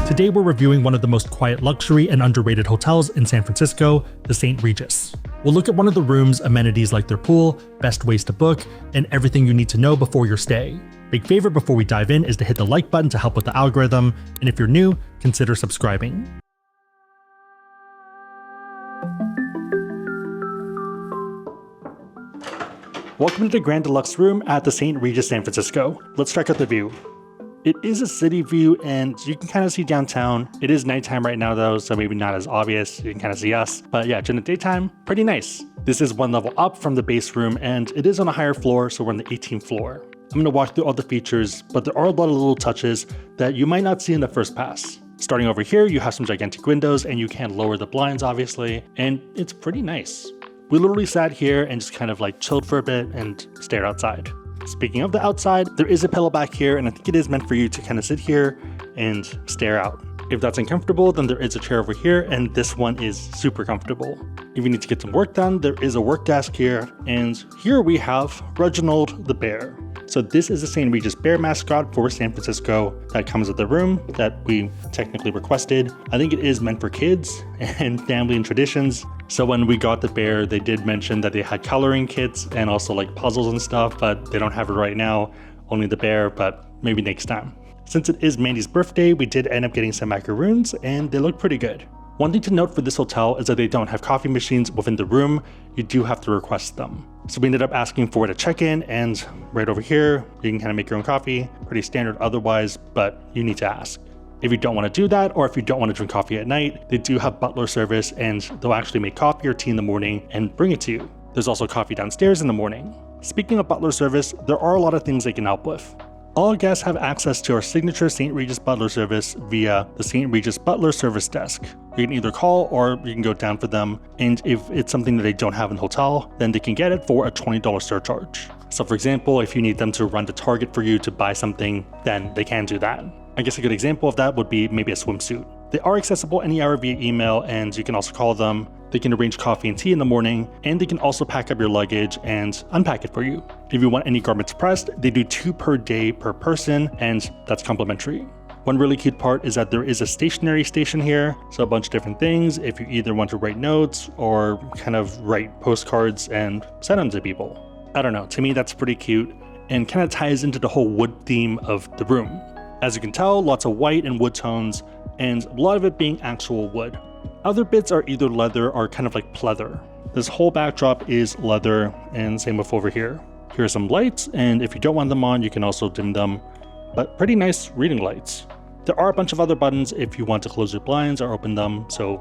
Today we're reviewing one of the most quiet luxury and underrated hotels in San Francisco, the St. Regis. We'll look at one of the room's amenities like their pool, best ways to book, and everything you need to know before your stay. Big favor before we dive in is to hit the like button to help with the algorithm, and if you're new, consider subscribing. Welcome to the Grand Deluxe room at the St. Regis San Francisco. Let's check out the view. It is a city view and you can kind of see downtown. It is nighttime right now though, so maybe not as obvious. You can kind of see us, but yeah, during the daytime, pretty nice. This is one level up from the base room and it is on a higher floor, so we're on the 18th floor. I'm gonna walk through all the features, but there are a lot of little touches that you might not see in the first pass. Starting over here, you have some gigantic windows and you can lower the blinds obviously, and it's pretty nice. We literally sat here and just kind of like chilled for a bit and stared outside. Speaking of the outside, there is a pillow back here and I think it is meant for you to kind of sit here and stare out. If that's uncomfortable, then there is a chair over here and this one is super comfortable. If you need to get some work done, there is a work desk here, and here we have Reginald the bear. So this is the St. Regis bear mascot for San Francisco that comes with the room that we technically requested. I think it is meant for kids and family and traditions. So when we got the bear, they did mention that they had coloring kits and also like puzzles and stuff, but they don't have it right now, only the bear, but maybe next time. Since it is Mandy's birthday, we did end up getting some macaroons and they look pretty good. One thing to note for this hotel is that they don't have coffee machines within the room. You do have to request them. So we ended up asking for it at check-in, and right over here, you can kind of make your own coffee. Pretty standard otherwise, but you need to ask. If you don't want to do that, or if you don't want to drink coffee at night, they do have Butler service and they'll actually make coffee or tea in the morning and bring it to you. There's also coffee downstairs in the morning. Speaking of Butler service, there are a lot of things they can help with. All guests have access to our signature St. Regis Butler service via the St. Regis Butler service desk. You can either call or you can go down for them, and if it's something that they don't have in the hotel, then they can get it for a $20 surcharge. So for example, if you need them to run to Target for you to buy something, then they can do that. I guess a good example of that would be maybe a swimsuit. They are accessible any hour via email, and you can also call them. They can arrange coffee and tea in the morning, and they can also pack up your luggage and unpack it for you. If you want any garments pressed, they do 2 per day per person, and that's complimentary. One really cute part is that there is a stationery station here, so a bunch of different things if you either want to write notes or kind of write postcards and send them to people. I don't know, to me that's pretty cute and kind of ties into the whole wood theme of the room. As you can tell, lots of white and wood tones, and a lot of it being actual wood. Other bits are either leather or kind of like pleather. This whole backdrop is leather, and same with over here. Here are some lights, and if you don't want them on, you can also dim them, but pretty nice reading lights. There are a bunch of other buttons if you want to close your blinds or open them, so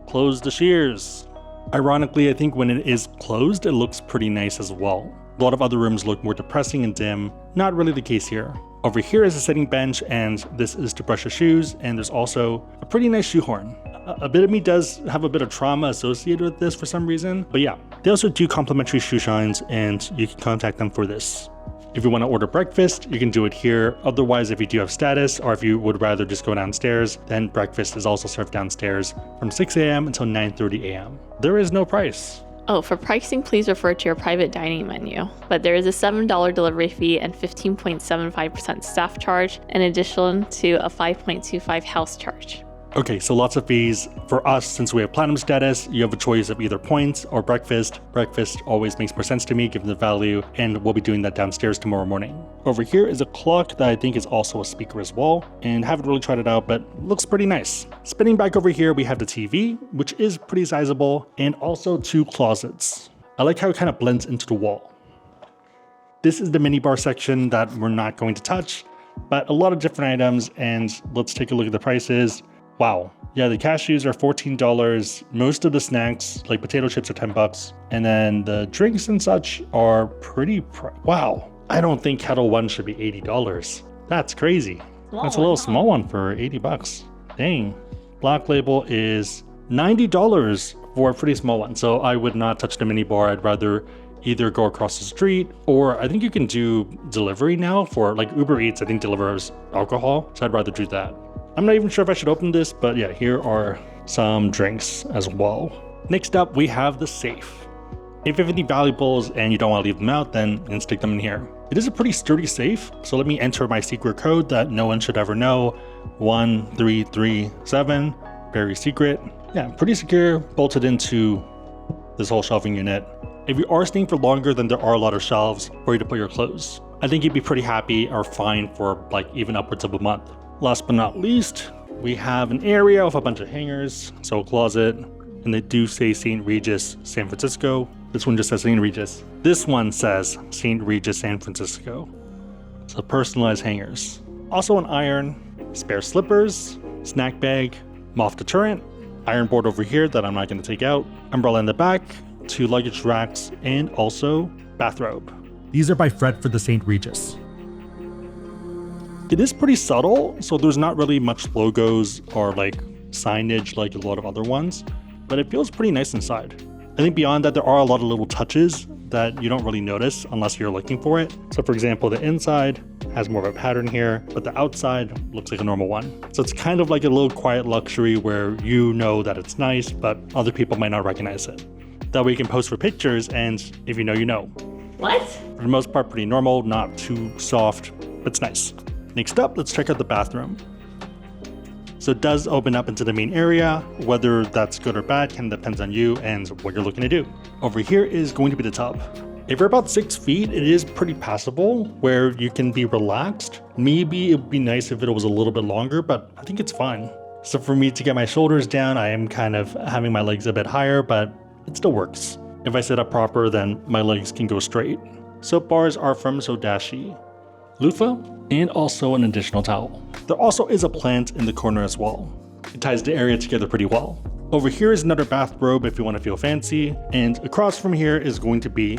close the shears. Ironically, I think when it is closed, it looks pretty nice as well. A lot of other rooms look more depressing and dim. Not really the case here. Over here is a sitting bench, and this is to brush your shoes, and there's also a pretty nice shoehorn. A bit of me does have a bit of trauma associated with this for some reason, but yeah. They also do complimentary shoe shines, and you can contact them for this. If you want to order breakfast, you can do it here. Otherwise, if you do have status, or if you would rather just go downstairs, then breakfast is also served downstairs from 6 a.m. until 9:30 a.m. There is no price. Oh, for pricing, please refer to your private dining menu. But there is a $7 delivery fee and 15.75% staff charge, in addition to a 5.25 house charge. Okay, so lots of fees. For us, since we have platinum status, you have a choice of either points or breakfast. Breakfast always makes more sense to me given the value, and we'll be doing that downstairs tomorrow morning. Over here is a clock that I think is also a speaker as well, and haven't really tried it out, but looks pretty nice. Spinning back over here, we have the TV, which is pretty sizable, and also 2 closets. I like how it kind of blends into the wall. This is the minibar section that we're not going to touch, but a lot of different items, and let's take a look at the prices. Wow. Yeah, the cashews are $14. Most of the snacks, like potato chips, are $10. And then the drinks and such are pretty wow. I don't think Kettle One should be $80. That's crazy. That's a little small one for $80. Dang. Black Label is $90 for a pretty small one. So I would not touch the mini bar. I'd rather either go across the street, or I think you can do delivery now for like Uber Eats, I think delivers alcohol. So I'd rather do that. I'm not even sure if I should open this, but yeah, here are some drinks as well. Next up, we have the safe. If you have any valuables and you don't want to leave them out, then you can stick them in here. It is a pretty sturdy safe, so let me enter my secret code that no one should ever know. 1337, very secret. Yeah, pretty secure, bolted into this whole shelving unit. If you are staying for longer, then there are a lot of shelves for you to put your clothes. I think you'd be pretty happy or fine for like even upwards of a month. Last but not least, we have an area with a bunch of hangers, so a closet, and they do say St. Regis San Francisco. This one just says St. Regis. This one says St. Regis San Francisco. So personalized hangers. Also an iron, spare slippers, snack bag, moth deterrent, iron board over here that I'm not going to take out, umbrella in the back, 2 luggage racks, and also bathrobe. These are by Fred for the St. Regis. It is pretty subtle, so there's not really much logos or like signage like a lot of other ones, but it feels pretty nice inside. I think beyond that, there are a lot of little touches that you don't really notice unless you're looking for it. So for example, the inside has more of a pattern here, but the outside looks like a normal one. So it's kind of like a little quiet luxury where you know that it's nice, but other people might not recognize it. That way you can post for pictures, and if you know, you know. What? For the most part, pretty normal, not too soft, but it's nice. Next up, let's check out the bathroom. So it does open up into the main area. Whether that's good or bad kind of depends on you and what you're looking to do. Over here is going to be the tub. If you're about 6 feet, it is pretty passable where you can be relaxed. Maybe it would be nice if it was a little bit longer, but I think it's fine. So for me to get my shoulders down, I am kind of having my legs a bit higher, but it still works. If I sit up proper, then my legs can go straight. Soap bars are from Sodashi, loofah, and also an additional towel. There also is a plant in the corner as well. It ties the area together pretty well. Over here is another bathrobe if you want to feel fancy, and across from here is going to be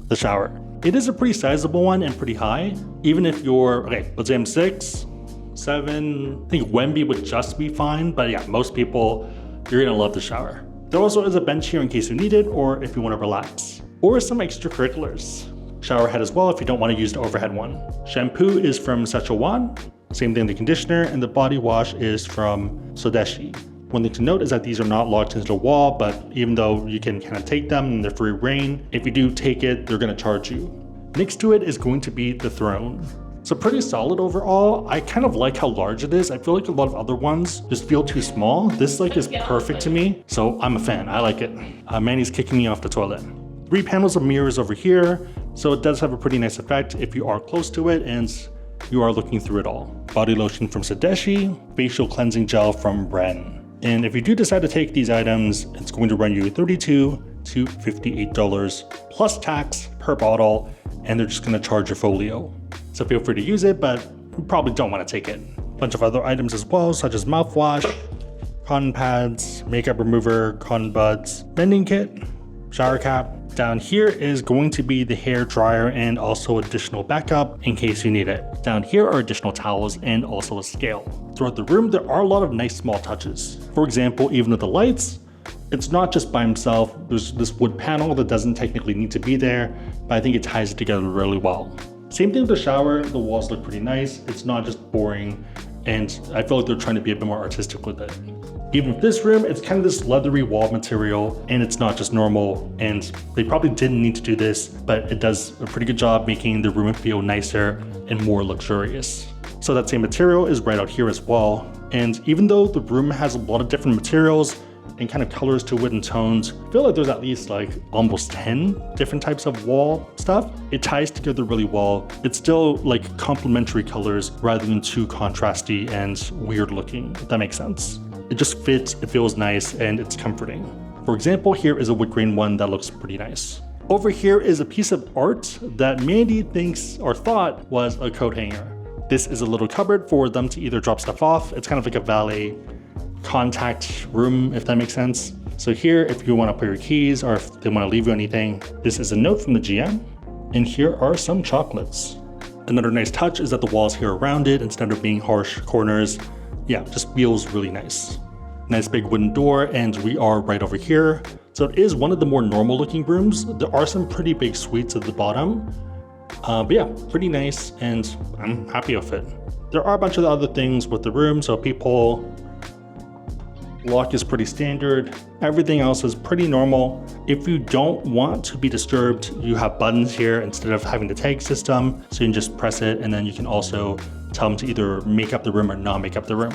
the shower. It is a pretty sizable one and pretty high. Even if you're, okay, let's say I'm 6, 7, I think Wemby would just be fine, but yeah, most people, you're gonna love the shower. There also is a bench here in case you need it or if you want to relax. Or some extracurriculars. Shower head as well if you don't want to use the overhead one. Shampoo is from Szechuan, same thing the conditioner, and the body wash is from Sodashi. One thing to note is that these are not locked into the wall, but even though you can kind of take them and they're free reign, if you do take it, they're going to charge you. Next to it is going to be the throne. So pretty solid overall. I kind of like how large it is. I feel like a lot of other ones just feel too small. This like is perfect to me, so I'm a fan. I like it. Manny's kicking me off the toilet. 3 panels of mirrors over here, so it does have a pretty nice effect if you are close to it and you are looking through it all. Body lotion from Sodashi, facial cleansing gel from Ren. And if you do decide to take these items, it's going to run you $32 to $58 plus tax per bottle, and they're just going to charge your folio. So feel free to use it, but you probably don't want to take it. A bunch of other items as well, such as mouthwash, cotton pads, makeup remover, cotton buds, mending kit, shower cap. Down here is going to be the hair dryer and also additional backup in case you need it. Down here are additional towels and also a scale. Throughout the room, there are a lot of nice small touches. For example, even with the lights, it's not just by himself. There's this wood panel that doesn't technically need to be there, but I think it ties it together really well. Same thing with the shower, the walls look pretty nice. It's not just boring, and I feel like they're trying to be a bit more artistic with it. Even with this room, it's kind of this leathery wall material, and it's not just normal, and they probably didn't need to do this, but it does a pretty good job making the room feel nicer and more luxurious. So that same material is right out here as well, and even though the room has a lot of different materials and kind of colors to it and tones, I feel like there's at least like almost 10 different types of wall stuff. It ties together really well. It's still like complementary colors rather than too contrasty and weird looking, if that makes sense. It just fits, it feels nice, and it's comforting. For example, here is a wood grain one that looks pretty nice. Over here is a piece of art that Mandy thinks or thought was a coat hanger. This is a little cupboard for them to either drop stuff off. It's kind of like a valet contact room, if that makes sense. So here, if you want to put your keys or if they want to leave you anything, this is a note from the GM. And here are some chocolates. Another nice touch is that the walls here are rounded instead of being harsh corners. Yeah, just feels really nice. Nice big wooden door, and we are right over here. So it is one of the more normal looking rooms. There are some pretty big suites at the bottom. But yeah, pretty nice, and I'm happy with it. There are a bunch of other things with the room, so people Lock is pretty standard. Everything else is pretty normal. If you don't want to be disturbed, you have buttons here instead of having the tag system. So you can just press it and then you can also tell them to either make up the room or not make up the room.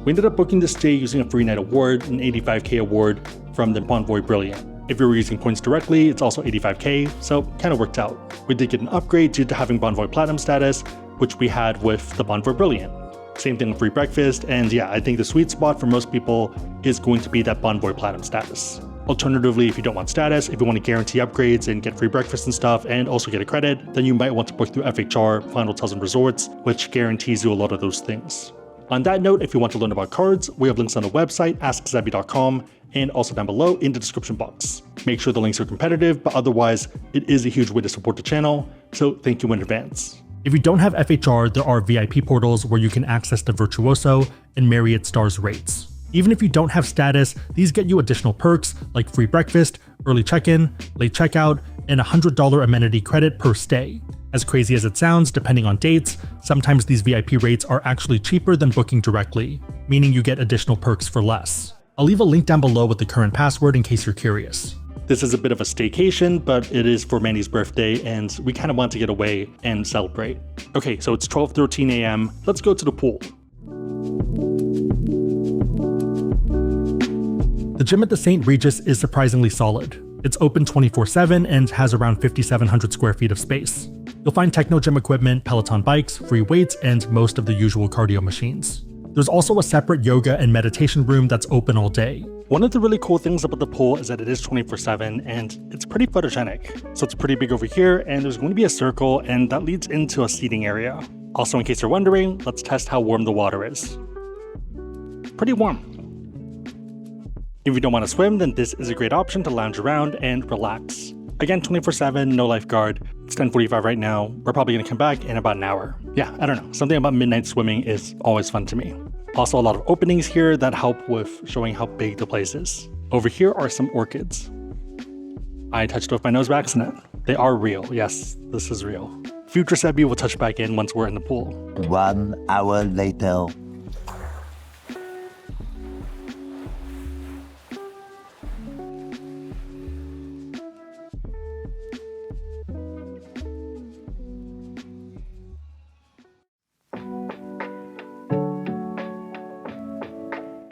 We ended up booking this stay using a free night award, an $85K award from the Bonvoy Brilliant. If you were using points directly, it's also $85K, so kind of worked out. We did get an upgrade due to having Bonvoy Platinum status, which we had with the Bonvoy Brilliant. Same thing with free breakfast, and yeah, I think the sweet spot for most people is going to be that Bonvoy Platinum status. Alternatively, if you don't want status, if you want to guarantee upgrades and get free breakfast and stuff, and also get a credit, then you might want to book through FHR, Fun Hotels and Resorts, which guarantees you a lot of those things. On that note, if you want to learn about cards, we have links on the website, asksebby.com, and also down below in the description box. Make sure the links are competitive, but otherwise, it is a huge way to support the channel, so thank you in advance. If you don't have FHR, there are VIP portals where you can access the Virtuoso and Marriott Stars rates. Even if you don't have status, these get you additional perks like free breakfast, early check-in, late checkout, and $100 amenity credit per stay. As crazy as it sounds, depending on dates, sometimes these VIP rates are actually cheaper than booking directly, meaning you get additional perks for less. I'll leave a link down below with the current password in case you're curious. This is a bit of a staycation, but it is for Manny's birthday and we kind of want to get away and celebrate. Okay, so it's 12:13 a.m. Let's go to the pool. The gym at the St. Regis is surprisingly solid. It's open 24/7 and has around 5,700 square feet of space. You'll find techno gym equipment, Peloton bikes, free weights, and most of the usual cardio machines. There's also a separate yoga and meditation room that's open all day. One of the really cool things about the pool is that it is 24/7 and it's pretty photogenic. So it's pretty big over here and there's going to be a circle and that leads into a seating area. Also, in case you're wondering, let's test how warm the water is. Pretty warm. If you don't want to swim, then this is a great option to lounge around and relax. Again, 24/7, no lifeguard. It's 10:45 right now. We're probably going to come back in about an hour. Yeah, I don't know. Something about midnight swimming is always fun to me. Also, a lot of openings here that help with showing how big the place is. Over here are some orchids. I touched with my nose by accident. They are real. Yes, this is real. Future Sebby will touch back in once we're in the pool. 1 hour later.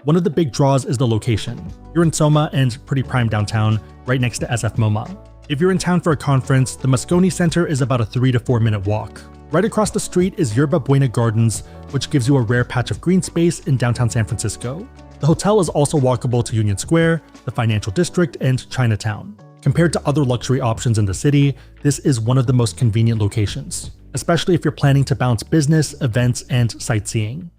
One of the big draws is the location. You're in SoMa and pretty prime downtown, right next to SF MoMA. If you're in town for a conference, the Moscone Center is about a 3 to 4 minute walk. Right across the street is Yerba Buena Gardens, which gives you a rare patch of green space in downtown San Francisco. The hotel is also walkable to Union Square, the Financial District, and Chinatown. Compared to other luxury options in the city, this is one of the most convenient locations, especially if you're planning to balance business, events, and sightseeing.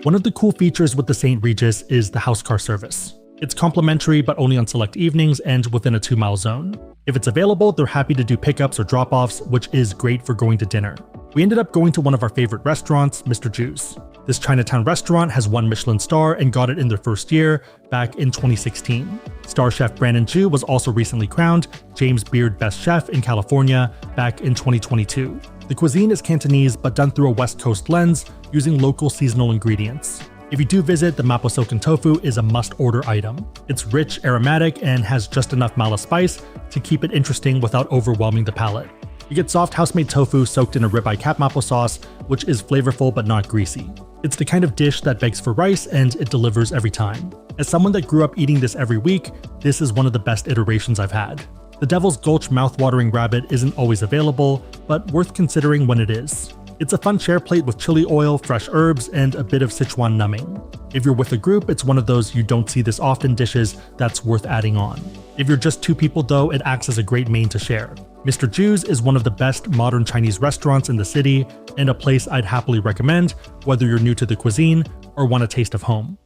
One of the cool features with the St. Regis is the house car service. It's complimentary but only on select evenings and within a 2-mile zone. If it's available, they're happy to do pickups or drop-offs, which is great for going to dinner. We ended up going to one of our favorite restaurants, Mr. Juice. This Chinatown restaurant has won Michelin star and got it in their first year, back in 2016. Star chef Brandon Ju was also recently crowned James Beard Best Chef in California, back in 2022. The cuisine is Cantonese but done through a West Coast lens, using local seasonal ingredients. If you do visit, the mapo silken tofu is a must-order item. It's rich, aromatic, and has just enough mala spice to keep it interesting without overwhelming the palate. You get soft house-made tofu soaked in a ribeye cap mapo sauce, which is flavorful but not greasy. It's the kind of dish that begs for rice, and it delivers every time. As someone that grew up eating this every week, this is one of the best iterations I've had. The Devil's Gulch mouth-watering rabbit isn't always available, but worth considering when it is. It's a fun share plate with chili oil, fresh herbs, and a bit of Sichuan numbing. If you're with a group, it's one of those you don't see this often dishes that's worth adding on. If you're just 2 people though, it acts as a great main to share. Mr. Ju's is one of the best modern Chinese restaurants in the city, and a place I'd happily recommend, whether you're new to the cuisine or want a taste of home.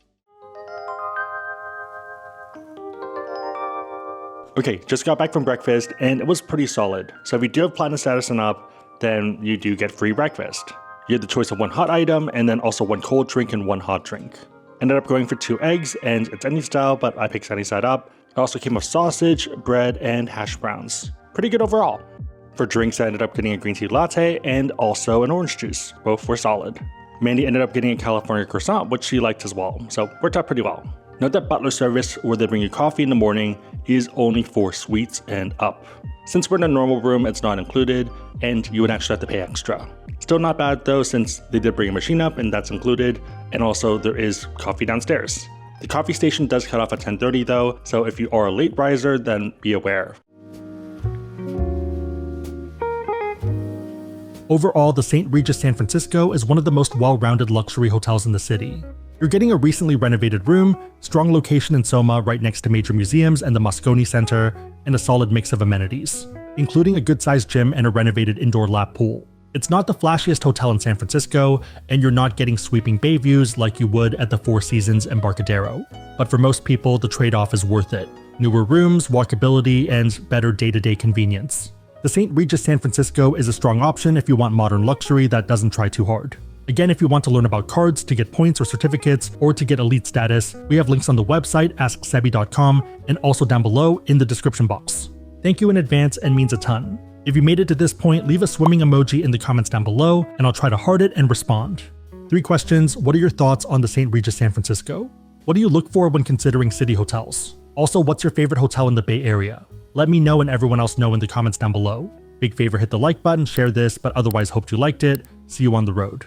Okay, just got back from breakfast and it was pretty solid. So if you do have platinum status and up, then you do get free breakfast. You have the choice of 1 hot item and then also 1 cold drink and 1 hot drink. Ended up going for 2 eggs and it's any style, but I picked sunny side up. It also came with sausage, bread, and hash browns. Pretty good overall. For drinks, I ended up getting a green tea latte and also an orange juice. Both were solid. Mandy ended up getting a California croissant, which she liked as well, so worked out pretty well. Note that Butler service, where they bring you coffee in the morning, is only for suites and up. Since we're in a normal room, it's not included, and you would actually have to pay extra. Still not bad though, since they did bring a machine up and that's included, and also there is coffee downstairs. The coffee station does cut off at 10:30 though, so if you are a late riser, then be aware. Overall, the St. Regis San Francisco is one of the most well-rounded luxury hotels in the city. You're getting a recently renovated room, strong location in SoMa right next to major museums and the Moscone Center, and a solid mix of amenities, including a good-sized gym and a renovated indoor lap pool. It's not the flashiest hotel in San Francisco, and you're not getting sweeping bay views like you would at the Four Seasons Embarcadero. But for most people, the trade-off is worth it. Newer rooms, walkability, and better day-to-day convenience. The St. Regis San Francisco is a strong option if you want modern luxury that doesn't try too hard. Again, if you want to learn about cards to get points or certificates, or to get elite status, we have links on the website asksebby.com and also down below in the description box. Thank you in advance and means a ton. If you made it to this point, leave a swimming emoji in the comments down below and I'll try to heart it and respond. 3 questions: what are your thoughts on the St. Regis San Francisco? What do you look for when considering city hotels? Also, what's your favorite hotel in the Bay Area? Let me know and everyone else know in the comments down below. Big favor, hit the like button, share this, but otherwise hope you liked it. See you on the road.